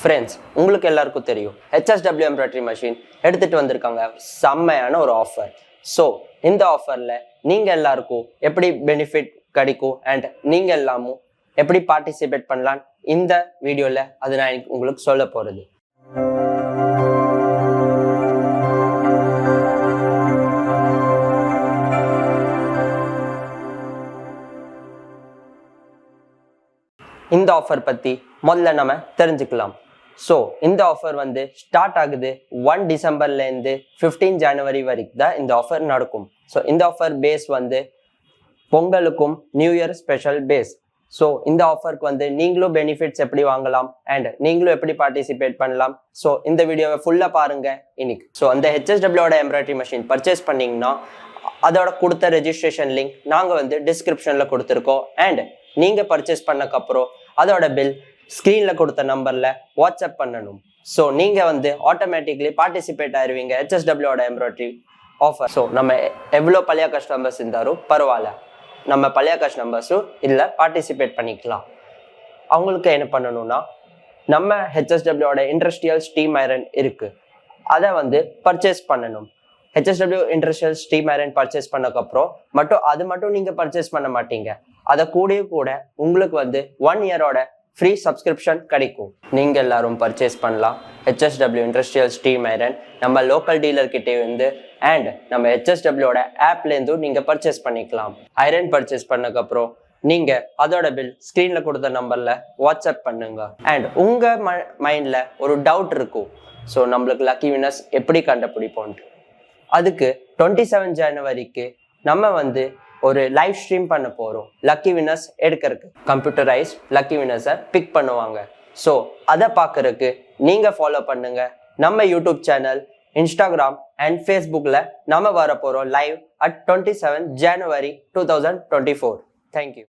Friends, உங்களுக்கு எல்லாருக்கும் தெரியும் HSW எம்ப்ராய்டரி மெஷின் எடுத்துகிட்டு வந்திருக்காங்க செம்மையான ஒரு ஆஃபர். ஸோ இந்த ஆஃபரில் நீங்கள் எல்லாருக்கும் எப்படி பெனிஃபிட் கிடைக்கும் அண்ட் நீங்கள் எல்லாமும் எப்படி பார்ட்டிசிபேட் பண்ணலாம் இந்த வீடியோவில் அது நான் உங்களுக்கு சொல்ல போகிறது. இந்த ஆஃபர் பற்றி முதல்ல நம்ம தெரிஞ்சுக்கலாம். ஸோ இந்த ஆஃபர் ஸ்டார்ட் ஆகுது 1 டிசம்பர்லேருந்து 15 ஜனவரி வரைக்கும் தான் இந்த ஆஃபர் நடக்கும். ஸோ இந்த ஆஃபர் பேஸ் பொங்கலுக்கும் new year special phase. So இந்த ஆஃபருக்கு நீங்களும் பெனிஃபிட்ஸ் எப்படி வாங்கலாம் அண்ட் நீங்களும் எப்படி பார்ட்டிசிபேட் பண்ணலாம். ஸோ இந்த வீடியோவை ஃபுல்லாக பாருங்க இன்னைக்கு. ஸோ அந்த HSWோட எம்ப்ராய்டரி மெஷின் பர்ச்சேஸ் பண்ணிங்கன்னா அதோட கொடுத்த ரெஜிஸ்ட்ரேஷன் லிங்க் நாங்கள் டிஸ்கிரிப்ஷனில் கொடுத்துருக்கோம். அண்ட் நீங்கள் பர்ச்சேஸ் பண்ணக்கப்புறம் அதோட பில் ஸ்க்ரீனில் கொடுத்த நம்பரில் வாட்ஸ்அப் பண்ணணும். ஸோ நீங்கள் ஆட்டோமேட்டிக்லி பார்ட்டிசிபேட் ஆயிடுவீங்க HSWோட எம்ப்ராய்டரி ஆஃபர். ஸோ நம்ம எவ்வளோ பழைய கஸ்டமர்ஸ் இருந்தாலும் பரவாயில்ல, நம்ம பழைய கஸ்டமர்ஸும் இல்லை பார்ட்டிசிபேட் பண்ணிக்கலாம். அவங்களுக்கு என்ன பண்ணணும்னா, நம்ம HSWவோட இண்டஸ்ட்ரியல் ஸ்டீம் ஐரன் இருக்குது, அதை பர்ச்சேஸ் பண்ணணும். HSW industrial steam iron purchase பண்ணக்கப்புறம் அது மட்டும் நீங்கள் பர்ச்சேஸ் பண்ண மாட்டீங்க, அதை கூட உங்களுக்கு 1 இயரோட ஃப்ரீ சப்ஸ்கிரிப்ஷன் கிடைக்கும். நீங்கள் எல்லாரும் பர்ச்சேஸ் பண்ணலாம் HSW இண்டஸ்ட்ரியல் ஸ்டீம் ஐரன் நம்ம லோக்கல் டீலர்கிட்டே அண்ட் நம்ம HSWவோட ஆப்லேருந்தும் நீங்கள் பர்ச்சேஸ் பண்ணிக்கலாம். ஐரன் பர்ச்சேஸ் பண்ணக்கப்புறம் நீங்கள் அதோட பில் ஸ்க்ரீனில் கொடுத்த நம்பரில் வாட்ஸ்அப் பண்ணுங்க. அண்ட் உங்கள் மைண்டில் ஒரு டவுட் இருக்கும், ஸோ நம்மளுக்கு லக்கி வினர்ஸ் எப்படி கண்டுபிடிப்போன்ட்டு. அதுக்கு 27 ஜனவரிக்கு நம்ம ஒரு லைவ் ஸ்ட்ரீம் பண்ண போகிறோம். லக்கி வினர்ஸ் எடுக்கிறதுக்கு கம்ப்யூட்டரைஸ்ட் லக்கி வினர்ஸை பிக் பண்ணுவாங்க. ஸோ அதை பார்க்கறதுக்கு நீங்கள் ஃபாலோ பண்ணுங்க நம்ம யூடியூப் சேனல், இன்ஸ்டாகிராம் அண்ட் ஃபேஸ்புக்கில். நம்ம வர போகிறோம் லைவ் at 27 January 2024. தேங்க்யூ.